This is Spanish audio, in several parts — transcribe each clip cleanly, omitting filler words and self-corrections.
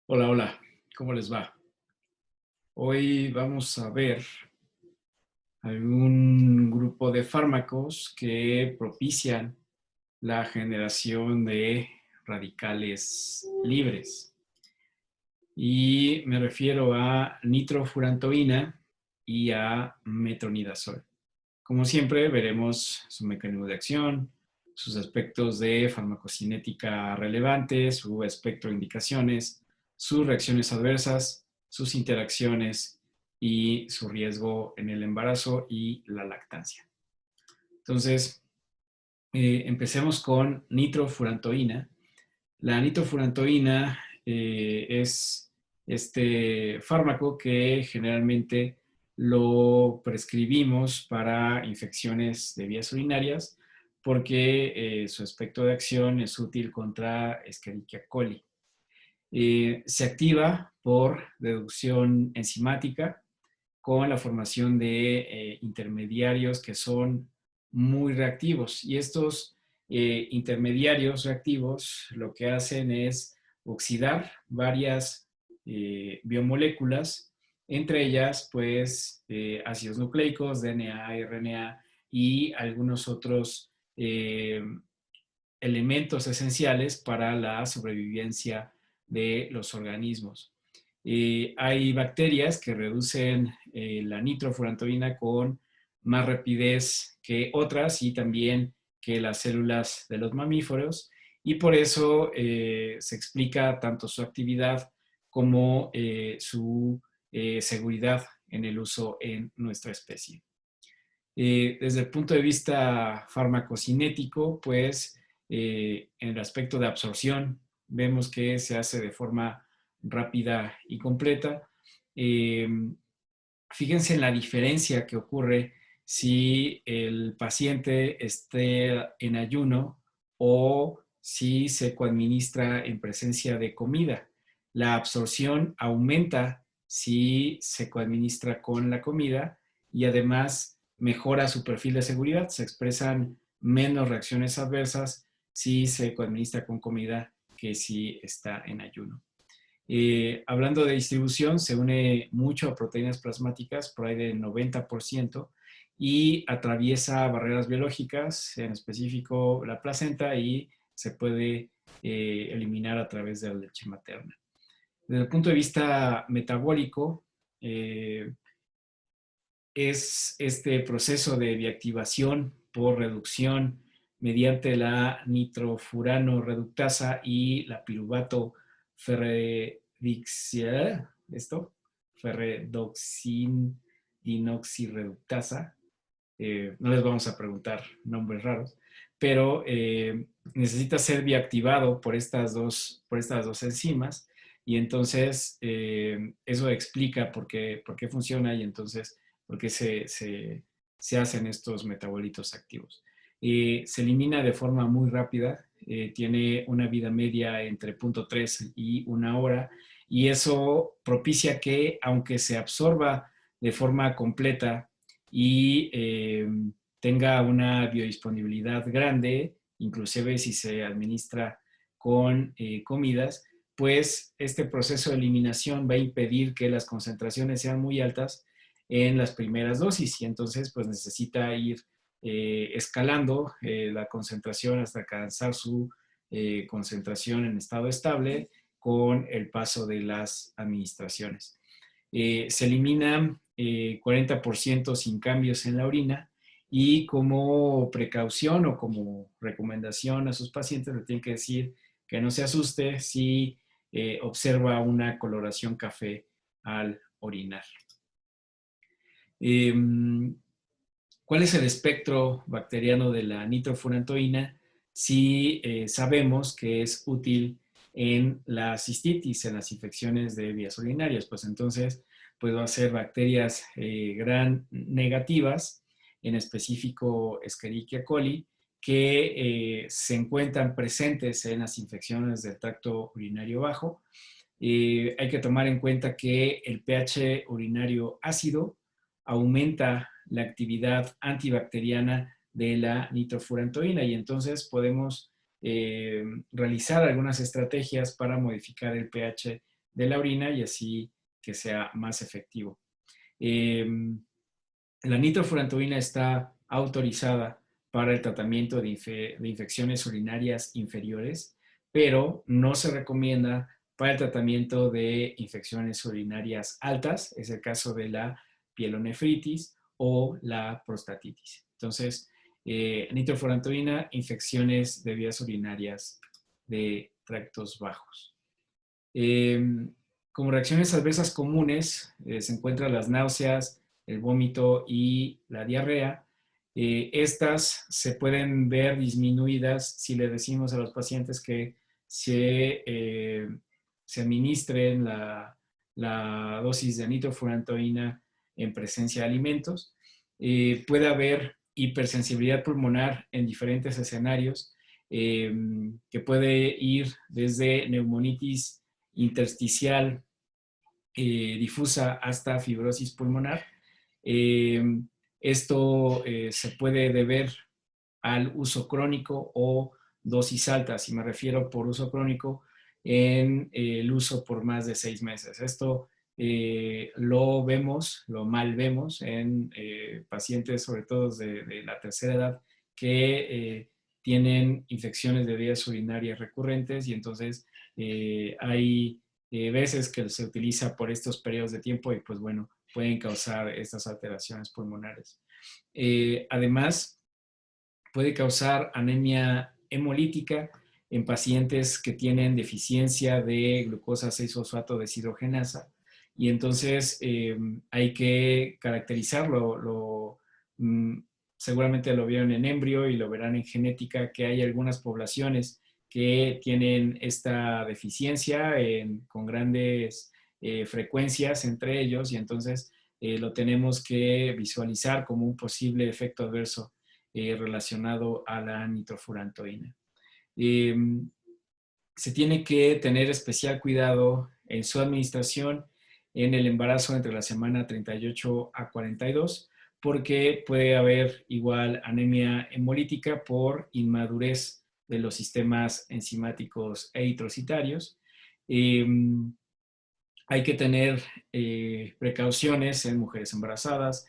Hola, hola, ¿cómo les va? Hoy vamos a ver algún grupo de fármacos que propician la generación de radicales libres. Y me refiero a nitrofurantoína y a metronidazol. Como siempre, veremos su mecanismo de acción, sus aspectos de farmacocinética relevantes, su espectro de indicaciones, sus reacciones adversas, sus interacciones y su riesgo en el embarazo y la lactancia. Entonces, empecemos con nitrofurantoína. La nitrofurantoína es este fármaco que generalmente lo prescribimos para infecciones de vías urinarias porque su aspecto de acción es útil contra Escherichia coli. Se activa por reducción enzimática con la formación de intermediarios que son muy reactivos. Y estos intermediarios reactivos lo que hacen es oxidar varias biomoléculas, entre ellas, pues, ácidos nucleicos, DNA, RNA y algunos otros elementos esenciales para la sobrevivencia de los organismos. Hay bacterias que reducen la nitrofurantoína con más rapidez que otras y también que las células de los mamíferos, y por eso se explica tanto su actividad como su seguridad en el uso en nuestra especie. Desde el punto de vista farmacocinético, pues en el aspecto de absorción vemos que se hace de forma rápida y completa. Eh, Fíjense en la diferencia que ocurre si el paciente esté en ayuno o si se coadministra en presencia de comida. La absorción aumenta si se coadministra con la comida y además mejora su perfil de seguridad. Se expresan menos reacciones adversas si se coadministra con comida que si está en ayuno. Hablando de distribución, se une mucho a proteínas plasmáticas, por ahí del 90%, y atraviesa barreras biológicas, en específico la placenta, y se puede eliminar a través de la leche materna. Desde el punto de vista metabólico, eh, es este proceso de biactivación por reducción mediante la nitrofurano reductasa y la piruvato ferredoxin dinoxireductasa. No les vamos a preguntar nombres raros, pero necesita ser biactivado por estas dos enzimas, y entonces eso explica por qué funciona y entonces por qué se hacen estos metabolitos activos. Se elimina de forma muy rápida, tiene una vida media entre 0.3 y 1 hora, y eso propicia que, aunque se absorba de forma completa y tenga una biodisponibilidad grande, inclusive si se administra con comidas, pues este proceso de eliminación va a impedir que las concentraciones sean muy altas en las primeras dosis, y entonces pues necesita ir escalando la concentración hasta alcanzar su concentración en estado estable con el paso de las administraciones. Se elimina 40% sin cambios en la orina, y como precaución o como recomendación a sus pacientes le tienen que decir que no se asuste si observa una coloración café al orinar. Eh, ¿Cuál es el espectro bacteriano de la nitrofurantoína? Si sabemos que es útil en la cistitis, en las infecciones de vías urinarias, pues entonces pues va a ser bacterias gran negativas, en específico Escherichia coli, que se encuentran presentes en las infecciones del tracto urinario bajo. Hay que tomar en cuenta que el pH urinario ácido aumenta la actividad antibacteriana de la nitrofurantoína, y entonces podemos realizar algunas estrategias para modificar el pH de la orina y así que sea más efectivo. La nitrofurantoína está autorizada para el tratamiento de infecciones urinarias inferiores, pero no se recomienda para el tratamiento de infecciones urinarias altas, es el caso de la pielonefritis o la prostatitis. Entonces, nitrofurantoína, infecciones de vías urinarias de tractos bajos. Como reacciones adversas comunes se encuentran las náuseas, el vómito y la diarrea. Estas se pueden ver disminuidas si le decimos a los pacientes que se administren la dosis de nitrofurantoína en presencia de alimentos. Puede haber hipersensibilidad pulmonar en diferentes escenarios que puede ir desde neumonitis intersticial difusa hasta fibrosis pulmonar. Esto se puede deber al uso crónico o dosis altas, y me refiero por uso crónico en el uso por más de 6 meses. Esto lo mal vemos en pacientes, sobre todo de la tercera edad, que tienen infecciones de vías urinarias recurrentes y entonces hay veces que se utiliza por estos periodos de tiempo y pues bueno, pueden causar estas alteraciones pulmonares. Además, puede causar anemia hemolítica en pacientes que tienen deficiencia de glucosa 6-fosfato deshidrogenasa y entonces hay que caracterizarlo. Seguramente lo vieron en embrio y lo verán en genética, que hay algunas poblaciones que tienen esta deficiencia con grandes frecuencias entre ellos y entonces lo tenemos que visualizar como un posible efecto adverso relacionado a la nitrofurantoína. Se tiene que tener especial cuidado en su administración en el embarazo entre la semana 38 a 42, porque puede haber igual anemia hemolítica por inmadurez de los sistemas enzimáticos eritrocitarios. Hay que tener precauciones en mujeres embarazadas,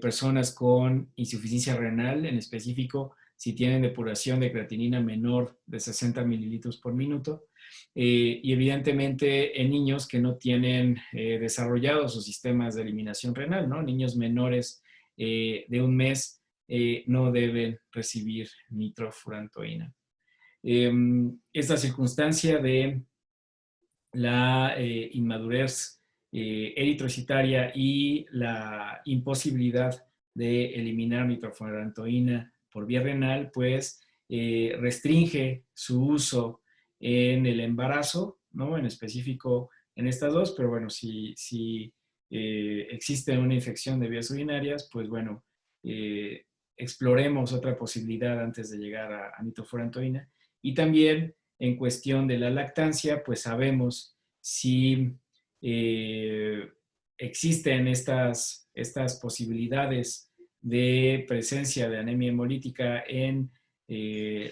personas con insuficiencia renal, en específico si tienen depuración de creatinina menor de 60 mililitros por minuto, y evidentemente en niños que no tienen desarrollados sus sistemas de eliminación renal, ¿no? Niños menores de 1 mes no deben recibir nitrofurantoína. Esta circunstancia de la inmadurez eritrocitaria y la imposibilidad de eliminar nitrofurantoína por vía renal, pues restringe su uso en el embarazo, ¿no? En específico en estas dos, pero bueno, si existe una infección de vías urinarias, pues bueno, exploremos otra posibilidad antes de llegar a nitrofurantoína. Y también en cuestión de la lactancia, pues sabemos si existen estas posibilidades de presencia de anemia hemolítica en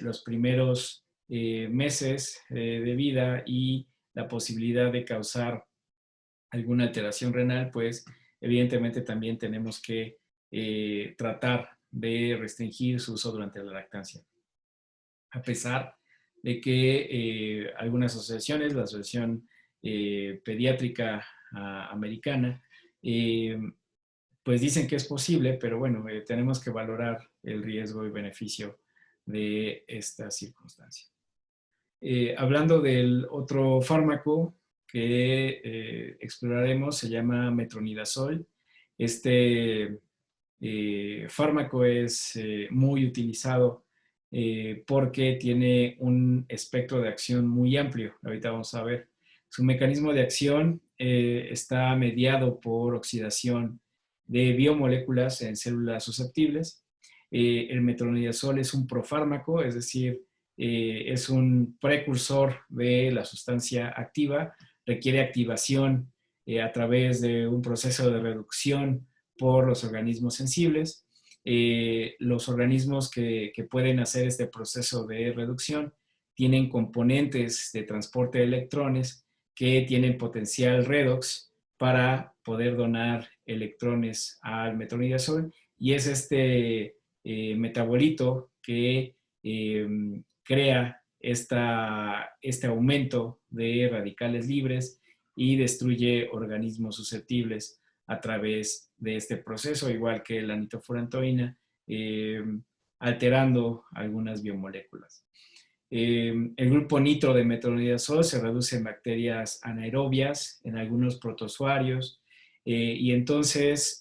los primeros meses de vida y la posibilidad de causar alguna alteración renal, pues evidentemente también tenemos que tratar de restringir su uso durante la lactancia. A pesar de que algunas asociaciones, la Asociación Pediátrica Americana, pues dicen que es posible, pero bueno, tenemos que valorar el riesgo y beneficio de esta circunstancia. Hablando del otro fármaco que exploraremos, se llama metronidazol. Este fármaco es muy utilizado porque tiene un espectro de acción muy amplio. Ahorita vamos a ver. Su mecanismo de acción está mediado por oxidación de biomoléculas en células susceptibles. El metronidazol es un profármaco, es decir, es un precursor de la sustancia activa, requiere activación a través de un proceso de reducción por los organismos sensibles. Los organismos que pueden hacer este proceso de reducción tienen componentes de transporte de electrones que tienen potencial redox para poder donar electrones al metronidazol, y es este metabolito que crea este aumento de radicales libres y destruye organismos susceptibles a través de este proceso, igual que la nitrofurantoína, alterando algunas biomoléculas. El grupo nitro de metronidazol se reduce en bacterias anaerobias, en algunos protozoarios, y entonces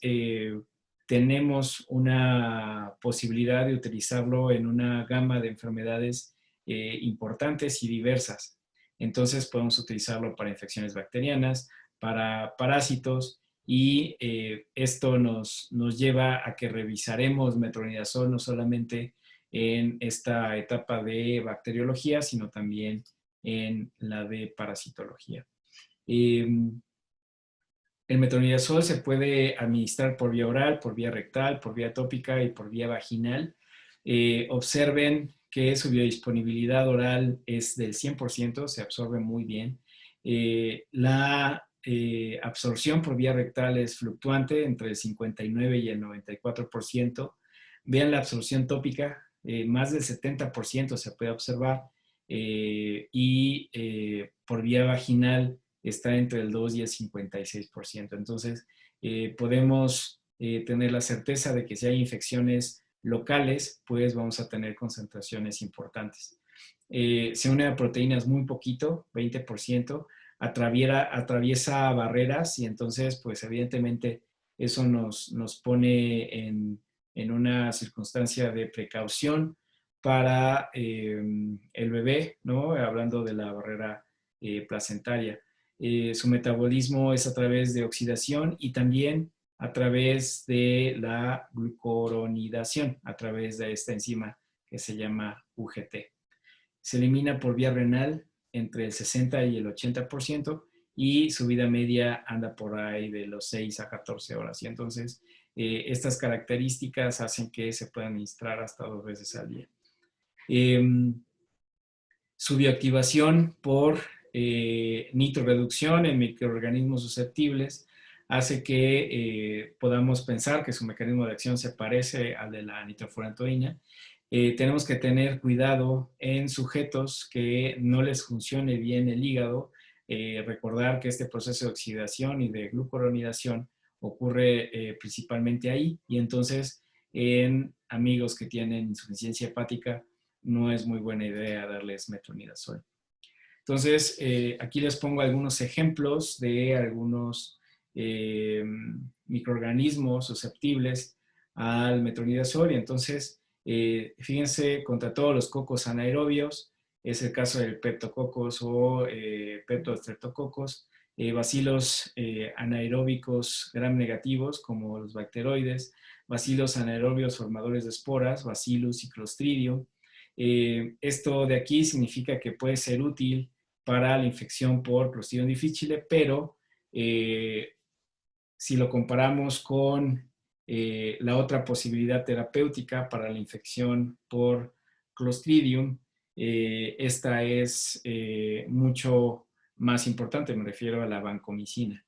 tenemos una posibilidad de utilizarlo en una gama de enfermedades importantes y diversas. Entonces podemos utilizarlo para infecciones bacterianas, para parásitos, y esto nos lleva a que revisaremos metronidazol no solamente en esta etapa de bacteriología, sino también en la de parasitología. El metronidazol se puede administrar por vía oral, por vía rectal, por vía tópica y por vía vaginal. Observen que su biodisponibilidad oral es del 100%, se absorbe muy bien. La absorción por vía rectal es fluctuante entre el 59 y el 94%. Vean la absorción tópica, más del 70% se puede observar, y por vía vaginal está entre el 2 y el 56%. Entonces, podemos tener la certeza de que si hay infecciones locales, pues vamos a tener concentraciones importantes. Se une a proteínas muy poquito, 20%, atraviesa barreras, y entonces, pues evidentemente, eso nos pone en una circunstancia de precaución para el bebé, ¿no? Hablando de la barrera placentaria. Su metabolismo es a través de oxidación y también a través de la glucoronidación, a través de esta enzima que se llama UGT. Se elimina por vía renal entre el 60 y el 80%, y su vida media anda por ahí de los 6 a 14 horas. Y entonces, estas características hacen que se pueda administrar hasta 2 veces al día. Su bioactivación por nitroreducción en microorganismos susceptibles hace que podamos pensar que su mecanismo de acción se parece al de la nitrofurantoína. Tenemos que tener cuidado en sujetos que no les funcione bien el hígado. Recordar que este proceso de oxidación y de glucoronidación ocurre principalmente ahí, y entonces en amigos que tienen insuficiencia hepática no es muy buena idea darles metronidazol. Entonces, aquí les pongo algunos ejemplos de algunos microorganismos susceptibles al metronidazol. Y entonces, fíjense, contra todos los cocos anaerobios, es el caso del Peptococcus o Peptostreptococcus, bacilos anaeróbicos gram negativos como los bacteroides, bacilos anaerobios formadores de esporas, Bacillus y Clostridium. Esto de aquí significa que puede ser útil para la infección por Clostridium difficile, pero si lo comparamos con la otra posibilidad terapéutica para la infección por Clostridium, esta es mucho más importante, me refiero a la vancomicina.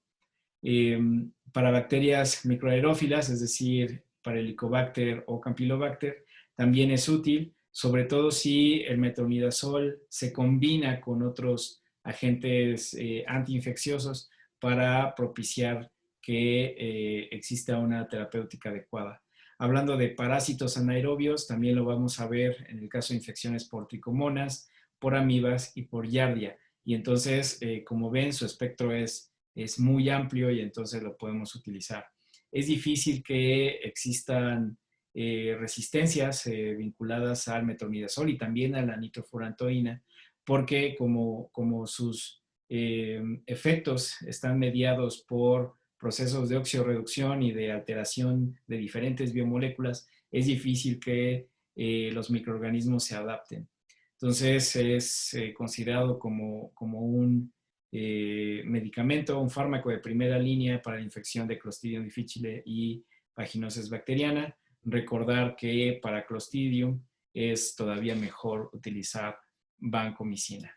Para bacterias microaerófilas, es decir, para Helicobacter o Campylobacter, también es útil, sobre todo si el metronidazol se combina con otros agentes antiinfecciosos para propiciar que exista una terapéutica adecuada. Hablando de parásitos anaerobios, también lo vamos a ver en el caso de infecciones por tricomonas, por amibas y por giardia. Y entonces, como ven, su espectro es muy amplio, y entonces lo podemos utilizar. Es difícil que existan resistencias vinculadas al metronidazol y también a la nitrofurantoína, porque como sus efectos están mediados por procesos de oxidorreducción y de alteración de diferentes biomoléculas, es difícil que los microorganismos se adapten. Entonces es considerado como un medicamento, un fármaco de primera línea para la infección de Clostridium difficile y vaginosis bacteriana. Recordar que para Clostridium es todavía mejor utilizar vancomicina.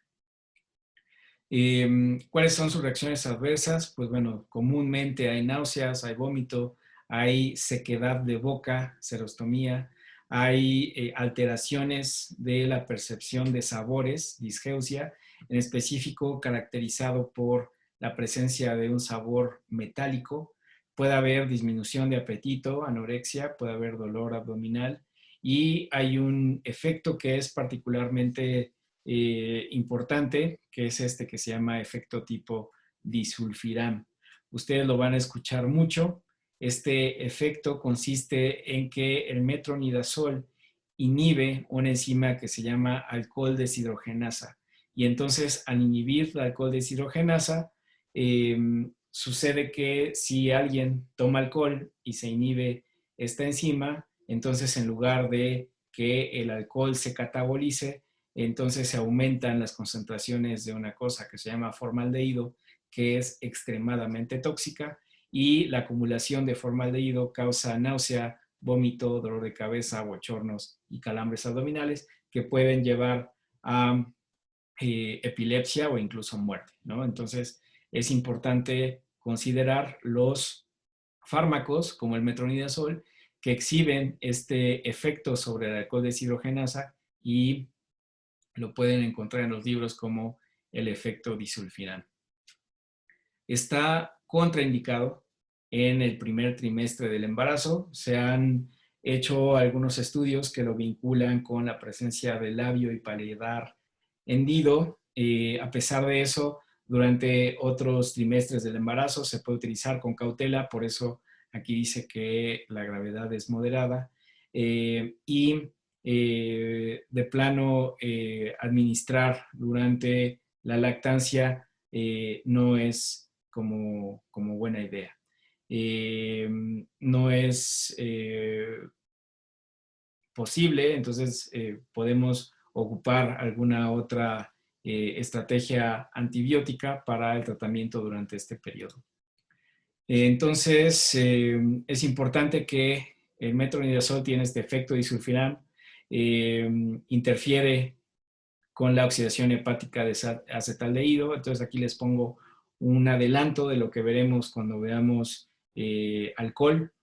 ¿Cuáles son sus reacciones adversas? Pues bueno, comúnmente hay náuseas, hay vómito, hay sequedad de boca, serostomía, hay alteraciones de la percepción de sabores, disgeusia, en específico caracterizado por la presencia de un sabor metálico. Puede haber disminución de apetito, anorexia, puede haber dolor abdominal y hay un efecto que es particularmente importante, que es este que se llama efecto tipo disulfiram. Ustedes lo van a escuchar mucho. Este efecto consiste en que el metronidazol inhibe una enzima que se llama alcohol deshidrogenasa. Y entonces, al inhibir la alcohol deshidrogenasa, eh, sucede que si alguien toma alcohol y se inhibe esta enzima, entonces en lugar de que el alcohol se catabolice, entonces se aumentan las concentraciones de una cosa que se llama formaldehído, que es extremadamente tóxica, y la acumulación de formaldehído causa náusea, vómito, dolor de cabeza, bochornos y calambres abdominales que pueden llevar a epilepsia o incluso muerte, ¿no? Entonces es importante considerar los fármacos como el metronidazol que exhiben este efecto sobre el alcohol deshidrogenasa y lo pueden encontrar en los libros como el efecto disulfiram. Está contraindicado en el primer trimestre del embarazo. Se han hecho algunos estudios que lo vinculan con la presencia de labio y paladar hendido. A pesar de eso, durante otros trimestres del embarazo se puede utilizar con cautela, por eso aquí dice que la gravedad es moderada. De plano, administrar durante la lactancia no es como buena idea. No es posible, entonces podemos ocupar alguna otra estrategia antibiótica para el tratamiento durante este periodo. Entonces, es importante que el metronidazol tiene este efecto disulfiram, interfiere con la oxidación hepática de acetaldehído. Entonces aquí les pongo un adelanto de lo que veremos cuando veamos alcohol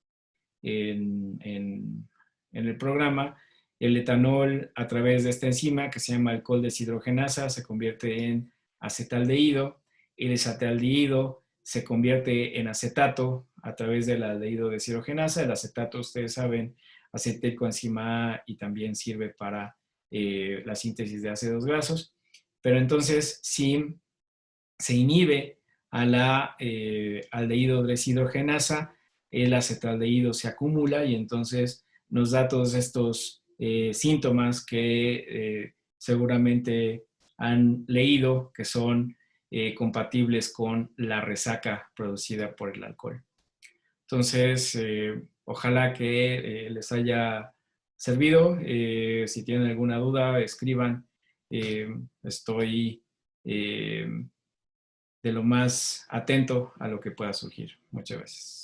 en el programa. El etanol, a través de esta enzima que se llama alcohol deshidrogenasa, se convierte en acetaldehído. El acetaldehído se convierte en acetato a través del aldehído deshidrogenasa. El acetato, ustedes saben, acetilcoenzima A y también sirve para la síntesis de ácidos grasos. Pero entonces, si se inhibe a la aldehído deshidrogenasa, el acetaldehído se acumula y entonces nos da todos estos síntomas que seguramente han leído que son compatibles con la resaca producida por el alcohol. Entonces, ojalá que les haya servido. Si tienen alguna duda, escriban. Estoy de lo más atento a lo que pueda surgir. Muchas gracias.